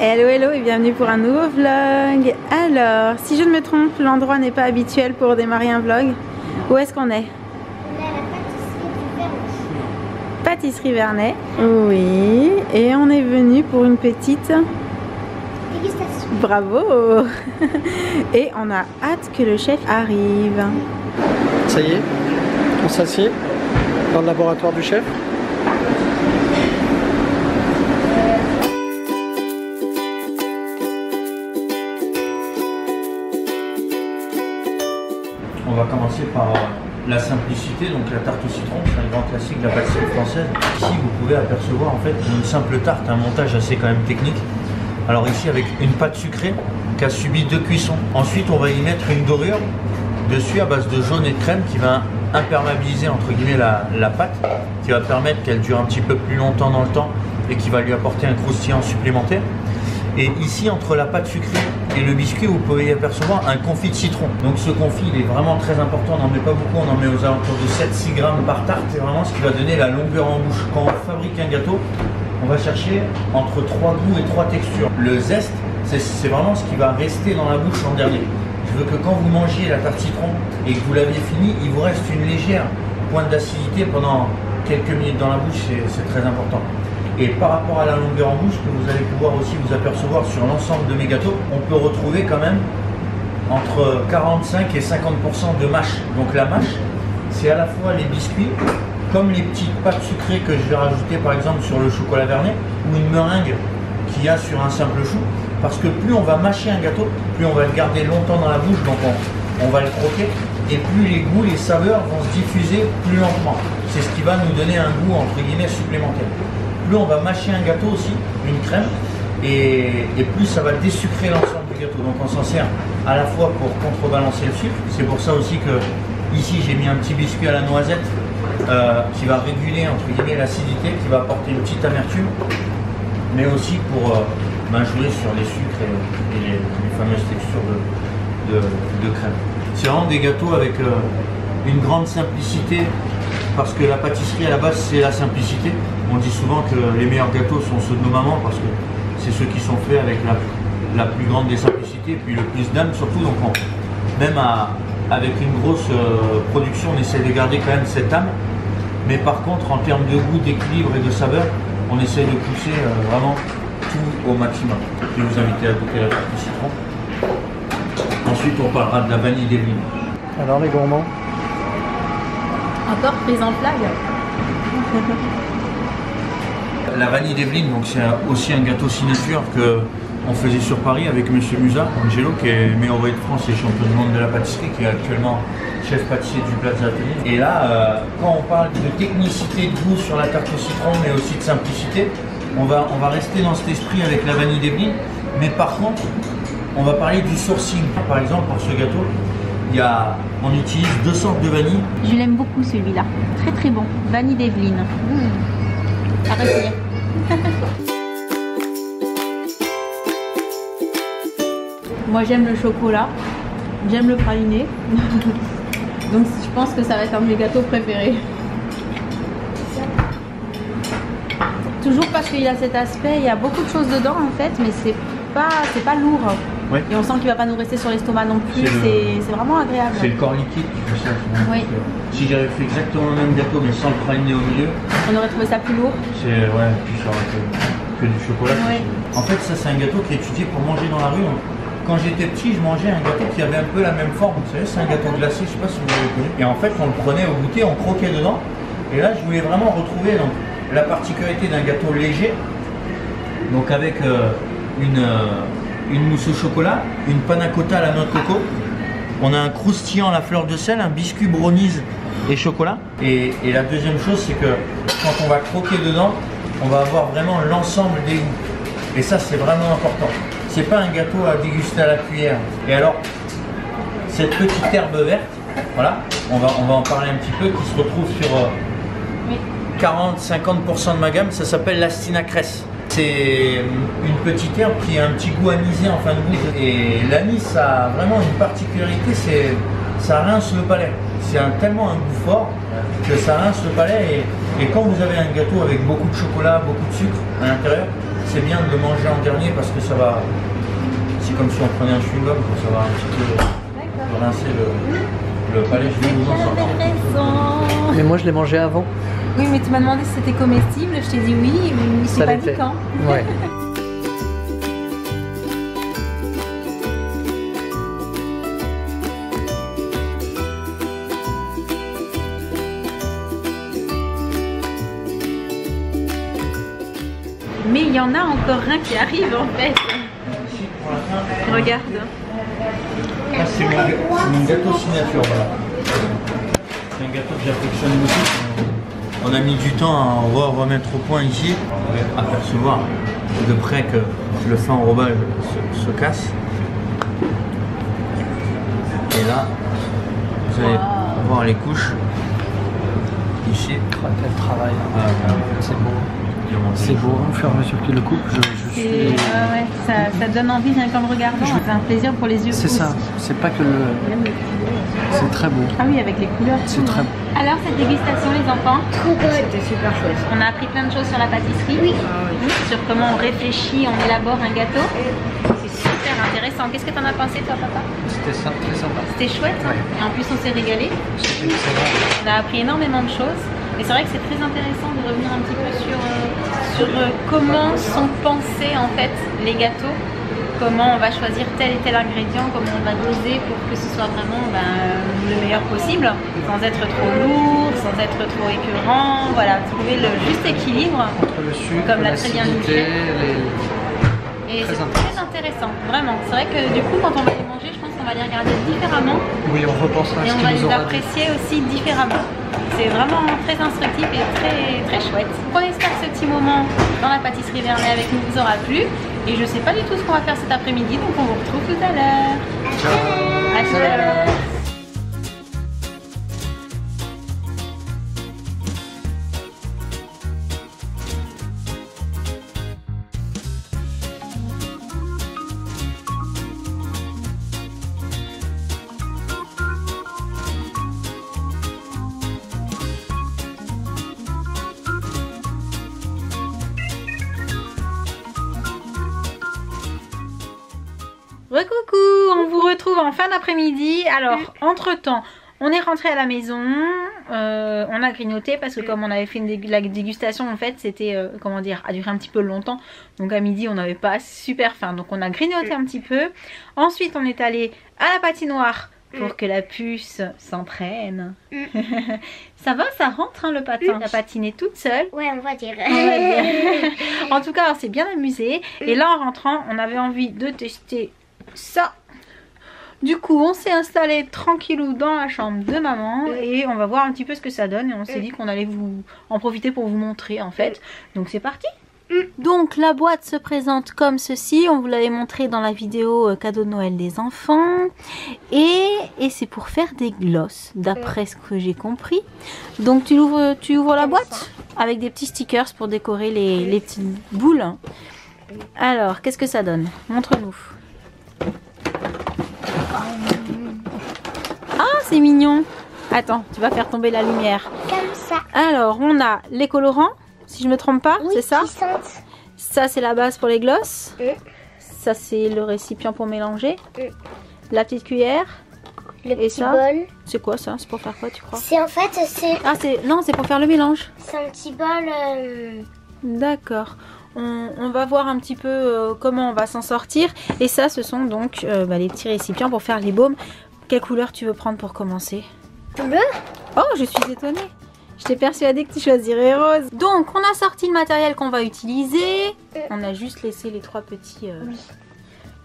Hello hello et bienvenue pour un nouveau vlog. Alors, si je ne me trompe, l'endroit n'est pas habituel pour démarrer un vlog. Où est-ce qu'on est? On est à la Pâtisserie pâtisserie du Vernay. Vernay. Oui, et on est venu pour une petite Dégustation. bravo. Et on a hâte que le chef arrive. Ça y est, on s'assied dans le laboratoire du chef. On va commencer par la simplicité, donc la tarte au citron, c'est un grand classique de la pâtisserie française. Ici, vous pouvez apercevoir en fait une simple tarte, un montage assez quand même technique. Alors ici, avec une pâte sucrée qui a subi 2 cuissons. Ensuite, on va y mettre une dorure dessus à base de jaune et de crème qui va imperméabiliser entre guillemets la pâte, qui va permettre qu'elle dure un petit peu plus longtemps dans le temps et qui va lui apporter un croustillant supplémentaire. Et ici, entre la pâte sucrée et le biscuit, vous pouvez y apercevoir un confit de citron. Donc ce confit, il est vraiment très important, on n'en met pas beaucoup, on en met aux alentours de 7-6 grammes par tarte. C'est vraiment ce qui va donner la longueur en bouche. Quand on fabrique un gâteau, on va chercher entre 3 goûts et 3 textures. Le zeste, c'est vraiment ce qui va rester dans la bouche en dernier. Je veux que quand vous mangez la tarte citron et que vous l'aviez fini, il vous reste une légère pointe d'acidité pendant quelques minutes dans la bouche, c'est très important. Et par rapport à la longueur en bouche, que vous allez pouvoir aussi vous apercevoir sur l'ensemble de mes gâteaux, on peut retrouver quand même entre 45 et 50% de mâche. Donc la mâche, c'est à la fois les biscuits, comme les petites pâtes sucrées que je vais rajouter par exemple sur le chocolat Vernay, ou une meringue qu'il y a sur un simple chou. Parce que plus on va mâcher un gâteau, plus on va le garder longtemps dans la bouche, donc on va le croquer, et plus les goûts, les saveurs vont se diffuser plus lentement. C'est ce qui va nous donner un goût entre guillemets supplémentaire. Plus on va mâcher un gâteau aussi, une crème, et plus ça va désucrer l'ensemble du gâteau. Donc on s'en sert à la fois pour contrebalancer le sucre. C'est pour ça aussi que ici j'ai mis un petit biscuit à la noisette qui va réguler entre guillemets l'acidité, qui va apporter une petite amertume, mais aussi pour jouer sur les sucres et les fameuses textures de crème. C'est vraiment des gâteaux avec une grande simplicité, parce que la pâtisserie à la base c'est la simplicité. On dit souvent que les meilleurs gâteaux sont ceux de nos mamans parce que c'est ceux qui sont faits avec la plus grande des simplicités et puis le plus d'âme surtout. Donc même avec une grosse production, on essaie de garder quand même cette âme. Mais par contre, en termes de goût, d'équilibre et de saveur, on essaie de pousser vraiment tout au maximum. Je vais vous inviter à goûter la tarte au citron. Ensuite, on parlera de la vanille d'Evelyne. Alors les gourmands? Encore prise en flag. La vanille d'Evelyne, donc c'est aussi un gâteau signature que on faisait sur Paris avec Monsieur Musa, Angelo, qui est meilleur ouvrier de France et champion du monde de la pâtisserie, qui est actuellement chef pâtissier du Plaza Atelier. Et là, quand on parle de technicité de goût sur la tarte au citron, mais aussi de simplicité, on va rester dans cet esprit avec la vanille d'Evelyne. Mais par contre, on va parler du sourcing. Par exemple, pour ce gâteau, on utilise 2 sortes de vanille. Je l'aime beaucoup celui-là. Très très bon. Vanille d'Evelyne. À retenir. Moi j'aime le chocolat, j'aime le praliné. Donc je pense que ça va être un de mes gâteaux préférés. Toujours parce qu'il y a cet aspect, il y a beaucoup de choses dedans en fait, mais c'est pas lourd. Oui. Et on sent qu'il ne va pas nous rester sur l'estomac non plus, c'est vraiment agréable. C'est le corps liquide qui fait ça. Oui. Si j'avais fait exactement le même gâteau mais sans le praliné au milieu, On aurait trouvé ça plus lourd. puis ça aurait été que du chocolat. Oui. En fait, ça c'est un gâteau qui est étudié pour manger dans la rue. Quand j'étais petit, je mangeais un gâteau qui avait un peu la même forme. Vous savez, c'est un gâteau glacé, je sais pas si vous l'avez connu. Et en fait, on le prenait au goûter, on croquait dedans. Et là, je voulais vraiment retrouver donc, la particularité d'un gâteau léger, donc avec une mousse au chocolat, une panna cotta à la noix de coco. On a un croustillant à la fleur de sel, un biscuit brownies et chocolat. Et la deuxième chose, c'est que quand on va croquer dedans, on va avoir vraiment l'ensemble des goûts. Et ça, c'est vraiment important. C'est pas un gâteau à déguster à la cuillère. Et alors, cette petite herbe verte, voilà, on va en parler un petit peu, qui se retrouve sur 40-50% de ma gamme, ça s'appelle l'Astina cress. C'est une petite herbe qui a un petit goût anisé en fin de goût. Et l'anis a vraiment une particularité, ça rince le palais. C'est tellement un goût fort que ça rince le palais. Et quand vous avez un gâteau avec beaucoup de chocolat, beaucoup de sucre à l'intérieur, c'est bien de le manger en dernier parce que ça va. C'est comme si on prenait un chewing-gum, ça va un petit peu rincer le palais. Je vais vous en sortir. Intéressant. Mais moi je l'ai mangé avant. Oui, mais tu m'as demandé si c'était comestible, je t'ai dit oui, mais je t'ai pas dit quand. Ouais. Mais il y en a encore un qui arrive en fait. Ici, pour la fin, Regarde. ça, c'est mon gâteau signature. Voilà. C'est un gâteau que j'affectionne beaucoup. On a mis du temps à remettre au point ici. On va apercevoir de près que le fin enrobage se casse. Et là, vous allez voir les couches. Ici. Quel travail. C'est beau. C'est beau, au fur et à mesure qu'il le coupe, je suis... ouais, ça donne envie rien qu'en le regardant. C'est un plaisir pour les yeux. C'est ça, c'est pas que le... C'est très beau. Ah oui, avec les couleurs. C'est très beau. Alors cette dégustation les enfants, C'était super chouette. On a appris plein de choses sur la pâtisserie, sur comment on réfléchit, on élabore un gâteau. C'est super intéressant. Qu'est-ce que tu en as pensé toi papa? C'était très sympa. C'était chouette, hein. Et en plus on s'est régalé. On a appris énormément de choses. Et c'est vrai que c'est très intéressant de revenir un petit peu sur comment sont pensés en fait les gâteaux, comment on va choisir tel et tel ingrédient, comment on va doser pour que ce soit vraiment le meilleur possible, sans être trop lourd, sans être trop écœurant, voilà, trouver le juste équilibre, Entre le sucre, comme l'a très bien dit l'acidité, Et c'est très intéressant, vraiment. C'est vrai que du coup quand on va les manger, je pense qu'on va les regarder différemment. Oui, on repensera à Et ce on qu'il va nous les aura apprécier aussi différemment. C'est vraiment très instructif et très chouette. On espère que ce petit moment dans la pâtisserie Vernet avec nous vous aura plu. Et je sais pas du tout ce qu'on va faire cet après-midi, donc on vous retrouve tout à l'heure. Ciao. À tout à l'heure. Recoucou, on vous retrouve en fin d'après-midi. Alors, entre-temps, on est rentré à la maison, on a grignoté parce que comme on avait fait la dégustation, en fait, c'était, comment dire, a duré un petit peu longtemps. Donc à midi, on n'avait pas super faim. Donc on a grignoté un petit peu. Ensuite, on est allé à la patinoire pour que la puce s'entraîne. Ça va, ça rentre hein, le patin. Elle a patiné toute seule. Ouais, on va dire. En tout cas, on s'est bien amusé. Et là, en rentrant, on avait envie de tester ça. Du coup, on s'est installé tranquillou dans la chambre de maman et on va voir un petit peu ce que ça donne. Et on s'est dit qu'on allait vous en profiter pour vous montrer en fait. Donc c'est parti. Donc la boîte se présente comme ceci. On vous l'avait montré dans la vidéo cadeau de Noël des enfants. Et c'est pour faire des glosses, d'après ce que j'ai compris. Donc tu ouvres la boîte avec des petits stickers pour décorer les petites boules. Alors, qu'est-ce que ça donne? Montre-nous. Ah, c'est mignon. Attends, tu vas faire tomber la lumière. Comme ça. Alors, on a les colorants, si je me trompe pas, Oui, c'est ça? qui sentent. Ça, c'est la base pour les glosses. Ça, c'est le récipient pour mélanger. La petite cuillère. Le Et petit ça bol. C'est quoi ça? C'est pour faire quoi, tu crois? C'est en fait, c'est Ah, non, c'est pour faire le mélange. un petit bol. D'accord. On va voir un petit peu comment on va s'en sortir. Et ça, ce sont donc les petits récipients pour faire les baumes. Quelle couleur tu veux prendre pour commencer? Bleu. Oh, je suis étonnée. J'étais persuadée que tu choisirais rose. Donc, on a sorti le matériel qu'on va utiliser. On a juste laissé les trois petits...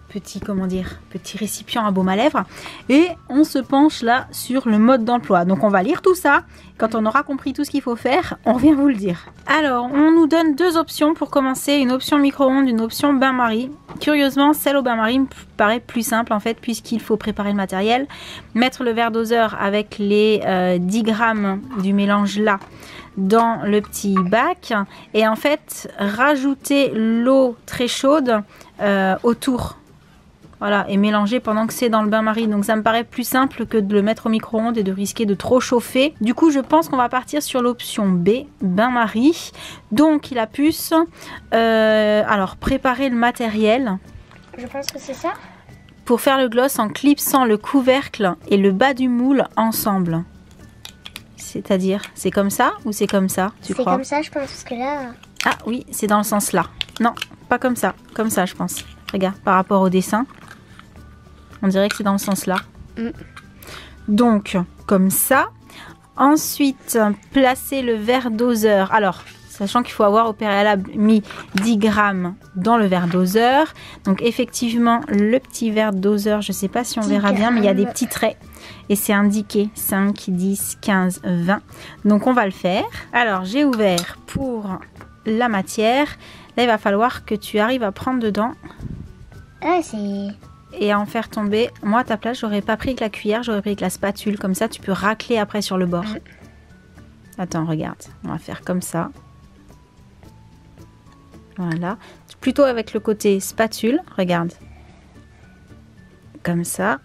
petits récipients à baume à lèvres. Et on se penche là sur le mode d'emploi. Donc on va lire tout ça. Quand on aura compris tout ce qu'il faut faire, on revient vous le dire. Alors, on nous donne deux options pour commencer. Une option micro-ondes, une option bain-marie. Curieusement, celle au bain-marie me paraît plus simple en fait, puisqu'il faut préparer le matériel, mettre le verre doseur avec les 10 grammes du mélange là dans le petit bac et en fait rajouter l'eau très chaude autour Voilà, et mélanger pendant que c'est dans le bain-marie. Donc ça me paraît plus simple que de le mettre au micro-ondes et de risquer de trop chauffer. Du coup, je pense qu'on va partir sur l'option B, bain-marie. Donc, la puce. Alors, préparer le matériel. Je pense que c'est ça. Pour faire le gloss en clipsant le couvercle et le bas du moule ensemble. C'est-à-dire, c'est comme ça ou c'est comme ça, tu crois? C'est comme ça, je pense, parce que là... Ah oui, c'est dans le sens là. Non, pas comme ça, je pense. Regarde, par rapport au dessin. On dirait que c'est dans le sens là. Donc, comme ça. Ensuite, placer le verre doseur. Alors, sachant qu'il faut avoir au préalable mis 10 grammes dans le verre doseur. Donc, effectivement, le petit verre doseur, je ne sais pas si on verra bien, mais il y a des petits traits. Et c'est indiqué 5, 10, 15, 20. Donc, on va le faire. Alors, j'ai ouvert pour la matière. Là, il va falloir que tu arrives à prendre dedans. Ah, c'est... Et à en faire tomber. Moi à ta place, j'aurais pas pris avec la cuillère, j'aurais pris avec la spatule. Comme ça, tu peux racler après sur le bord. Attends, regarde. On va faire comme ça. Voilà. Plutôt avec le côté spatule. Regarde. Comme ça.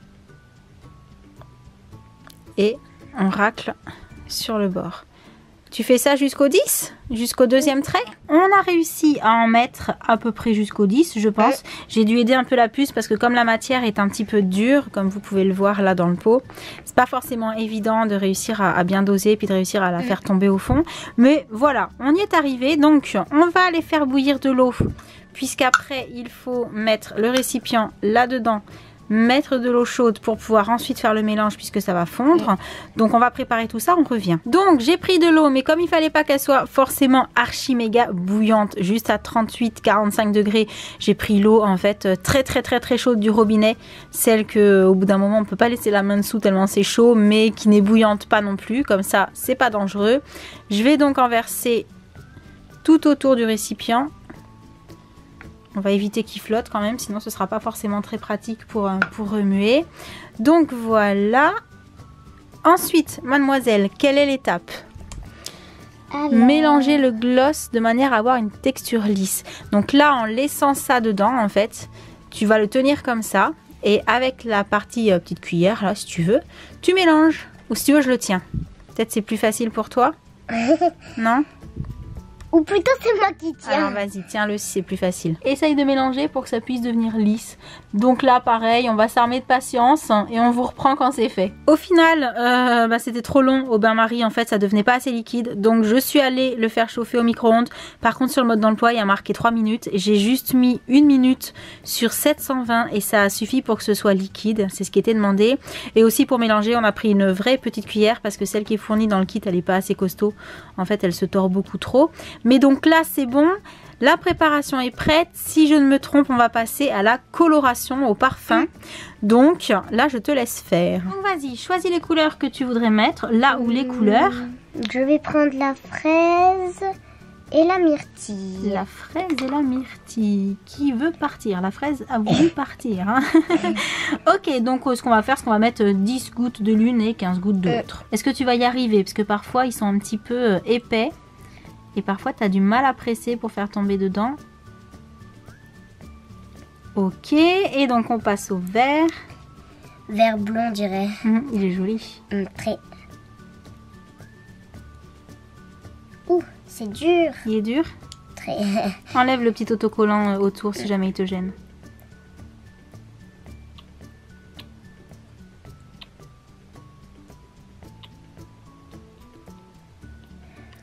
Et on racle sur le bord. Tu fais ça jusqu'au 10, jusqu'au deuxième trait. On a réussi à en mettre à peu près jusqu'au 10, je pense. J'ai dû aider un peu la puce parce que comme la matière est un petit peu dure, comme vous pouvez le voir là dans le pot, c'est pas forcément évident de réussir à bien doser et puis de réussir à la faire tomber au fond. Mais voilà, on y est arrivé. Donc, on va aller faire bouillir de l'eau puisqu'après, il faut mettre le récipient là-dedans. Mettre de l'eau chaude pour pouvoir ensuite faire le mélange puisque ça va fondre. Donc on va préparer tout ça, on revient. Donc j'ai pris de l'eau, mais comme il fallait pas qu'elle soit forcément archi méga bouillante, juste à 38-45 degrés, j'ai pris l'eau en fait très chaude du robinet, celle que au bout d'un moment on peut pas laisser la main dessous tellement c'est chaud, mais qui n'est bouillante pas non plus, comme ça c'est pas dangereux. Je vais donc en verser tout autour du récipient. On va éviter qu'il flotte quand même, sinon ce ne sera pas forcément très pratique pour remuer. Donc voilà. Ensuite, mademoiselle, quelle est l'étape? Mélanger le gloss de manière à avoir une texture lisse. Donc là, en laissant ça dedans, en fait, tu vas le tenir comme ça. Et avec la partie petite cuillère, là, si tu veux, tu mélanges. Ou si tu veux, je le tiens. Peut-être c'est plus facile pour toi? Non? Ou plutôt c'est moi qui tiens. Alors vas-y, tiens-le si c'est plus facile. Essaye de mélanger pour que ça puisse devenir lisse. Donc là, pareil, on va s'armer de patience et on vous reprend quand c'est fait. Au final, c'était trop long au bain-marie. En fait, ça devenait pas assez liquide. Donc je suis allée le faire chauffer au micro-ondes. Par contre, sur le mode d'emploi, il y a marqué 3 minutes. J'ai juste mis 1 minute sur 720 et ça a suffi pour que ce soit liquide. C'est ce qui était demandé. Et aussi pour mélanger, on a pris une vraie petite cuillère parce que celle qui est fournie dans le kit, elle n'est pas assez costaud. En fait, elle se tord beaucoup trop. Mais donc là, c'est bon. La préparation est prête. Si je ne me trompe, on va passer à la coloration, au parfum. Donc là, je te laisse faire. Donc vas-y, choisis les couleurs que tu voudrais mettre. Là où les couleurs. Je vais prendre la fraise et la myrtille. La fraise et la myrtille. Qui veut partir? La fraise a voulu partir. Hein. Ok, donc ce qu'on va faire, c'est qu'on va mettre 10 gouttes de l'une et 15 gouttes de l'autre. Est-ce que tu vas y arriver? Parce que parfois, ils sont un petit peu épais. Et parfois, tu as du mal à presser pour faire tomber dedans. Ok, et donc on passe au vert. Vert blond, on dirait. Il est joli. Très. Ouh, c'est dur. Il est dur? Très. Enlève le petit autocollant autour si jamais il te gêne.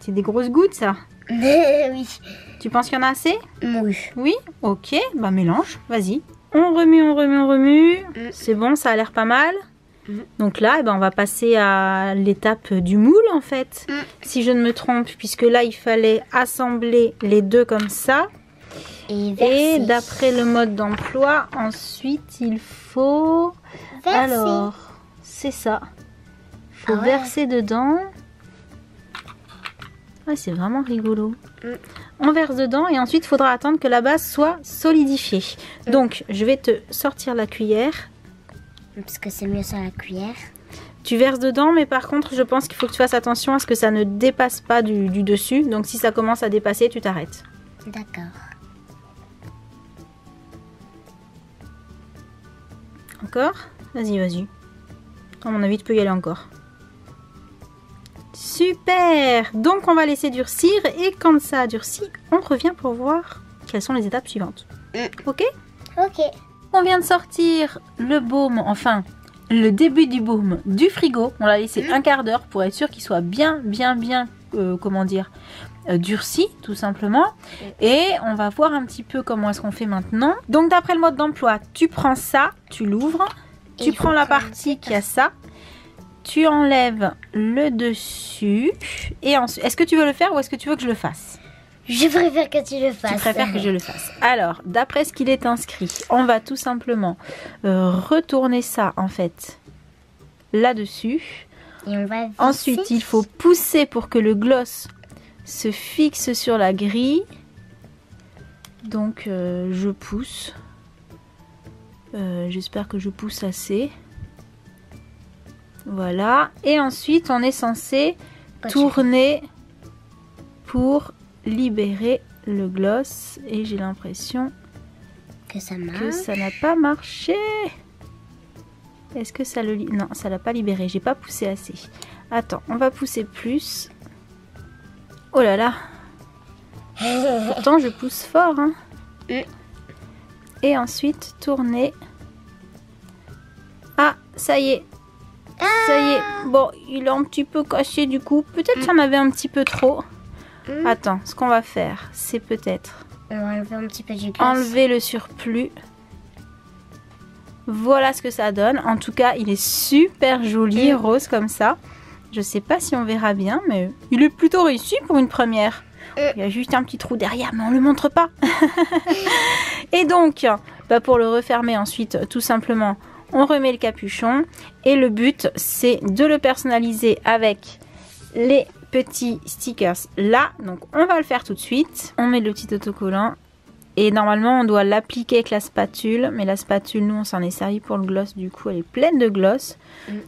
C'est des grosses gouttes, ça? Oui. Tu penses qu'il y en a assez? Oui. Oui? Ok, bah mélange, vas-y. On remue, on remue, on remue. C'est bon, ça a l'air pas mal. Donc là, on va passer à l'étape du moule, en fait. Si je ne me trompe, puisque là, il fallait assembler les deux comme ça. Et d'après le mode d'emploi, ensuite, il faut... Verser. Alors, c'est ça. Il faut verser dedans. Ouais, c'est vraiment rigolo. On verse dedans et ensuite il faudra attendre que la base soit solidifiée. Donc je vais te sortir la cuillère. Parce que c'est mieux sur la cuillère. Tu verses dedans, mais par contre je pense qu'il faut que tu fasses attention à ce que ça ne dépasse pas du dessus. Donc si ça commence à dépasser, tu t'arrêtes. D'accord. Encore? Vas-y, vas-y. À mon avis, tu peux y aller encore. Super! Donc, on va laisser durcir. Et quand ça a durci, on revient pour voir quelles sont les étapes suivantes. Ok? Ok. On vient de sortir le baume, enfin, le début du baume du frigo. On l'a laissé un quart d'heure pour être sûr qu'il soit bien, comment dire, durci, tout simplement. Et on va voir un petit peu comment est-ce qu'on fait maintenant. Donc, d'après le mode d'emploi, tu prends ça, tu l'ouvres. Tu prends la partie qui a ça. Tu enlèves le dessus. Et ensuite, est-ce que tu veux le faire ou est-ce que tu veux que je le fasse? Je préfère que tu le fasses. Tu préfères que je le fasse. Alors, d'après ce qu'il est inscrit, on va tout simplement retourner ça, en fait, là-dessus. Et on va Ensuite, il faut pousser pour que le gloss se fixe sur la grille. Donc, je pousse. J'espère que je pousse assez. Voilà. Et ensuite, on est censé tourner pour libérer le gloss. Et j'ai l'impression que ça marche. Que ça n'a pas marché. Est-ce que ça le... Non, ça l'a pas libéré. J'ai pas poussé assez. Attends, on va pousser plus. Oh là là. Pourtant, je pousse fort. Hein. Et ensuite, tourner. Ah, ça y est. Ça y est. Bon, il est un petit peu caché du coup. Peut-être qu'il y en avait un petit peu trop. Attends, ce qu'on va faire, c'est peut-être... On va enlever un petit peu du gloss. Enlever le surplus. Voilà ce que ça donne. En tout cas, il est super joli, rose comme ça. Je sais pas si on verra bien, mais il est plutôt réussi pour une première. Il y a juste un petit trou derrière, mais on le montre pas. Et donc, pour le refermer ensuite, tout simplement, on remet le capuchon. Et le but, c'est de le personnaliser avec les petits stickers là. Donc, on va le faire tout de suite. On met le petit autocollant. Et normalement, on doit l'appliquer avec la spatule. Mais la spatule, nous, on s'en est servi pour le gloss. Du coup, elle est pleine de gloss.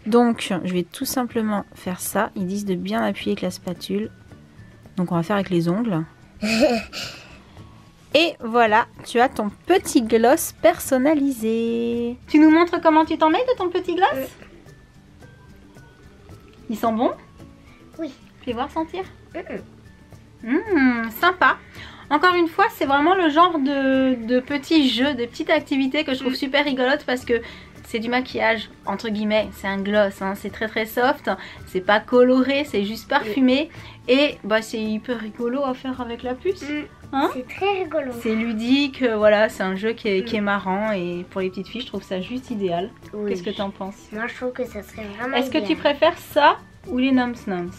Donc, je vais tout simplement faire ça. Ils disent de bien appuyer avec la spatule. Donc, on va faire avec les ongles. Et voilà, tu as ton petit gloss personnalisé. Tu nous montres comment tu t'en mets de ton petit gloss? Ils sont bons? Oui. Fais voir sentir. Sympa. Encore une fois, c'est vraiment le genre de petits jeux, de petites activités que je trouve super rigolotes parce que c'est du maquillage, entre guillemets, c'est un gloss, hein, c'est très très soft, c'est pas coloré, c'est juste parfumé et c'est hyper rigolo à faire avec la puce. Hein, c'est très rigolo. C'est ludique, voilà, c'est un jeu qui est marrant et pour les petites filles, je trouve ça juste idéal. Oui. Qu'est-ce que tu en penses? Moi, je trouve que ça serait vraiment Est-ce que tu préfères ça ou les Nums Nums?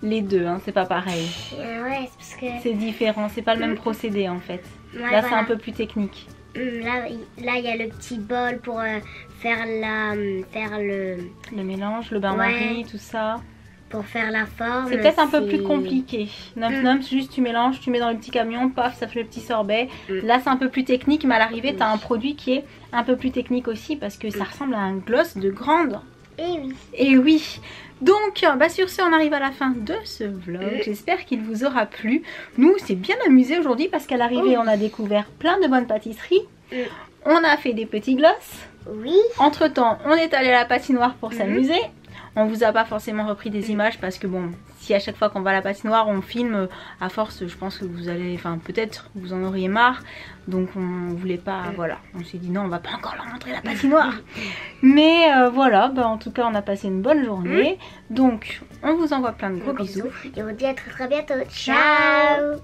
Les deux, hein, c'est pas pareil. Ouais, c'est parce que... C'est différent, c'est pas le même procédé en fait. Ouais, là, voilà. c'est un peu plus technique. Là, il y a le petit bol pour faire le mélange, le bain-marie, tout ça. Pour faire la forme. C'est peut-être un peu plus compliqué. Nums Nums, juste tu mélanges, tu mets dans le petit camion, paf, ça fait le petit sorbet. Là, c'est un peu plus technique, mais à l'arrivée, tu as un produit qui est un peu plus technique aussi parce que ça ressemble à un gloss de grande. Et oui. Et oui. Donc, sur ce, on arrive à la fin de ce vlog. J'espère qu'il vous aura plu. Nous, on s'est bien amusé aujourd'hui parce qu'à l'arrivée, on a découvert plein de bonnes pâtisseries. On a fait des petits gloss. Oui. Entre temps, on est allé à la patinoire pour s'amuser. On vous a pas forcément repris des images parce que bon, si à chaque fois qu'on va à la patinoire on filme, à force je pense que vous allez, enfin peut-être vous en auriez marre. Donc on voulait pas, voilà, on s'est dit non, on va pas encore leur montrer la patinoire. Mais voilà, en tout cas on a passé une bonne journée. Donc on vous envoie plein de gros bisous. Et on vous dit à très bientôt. Ciao.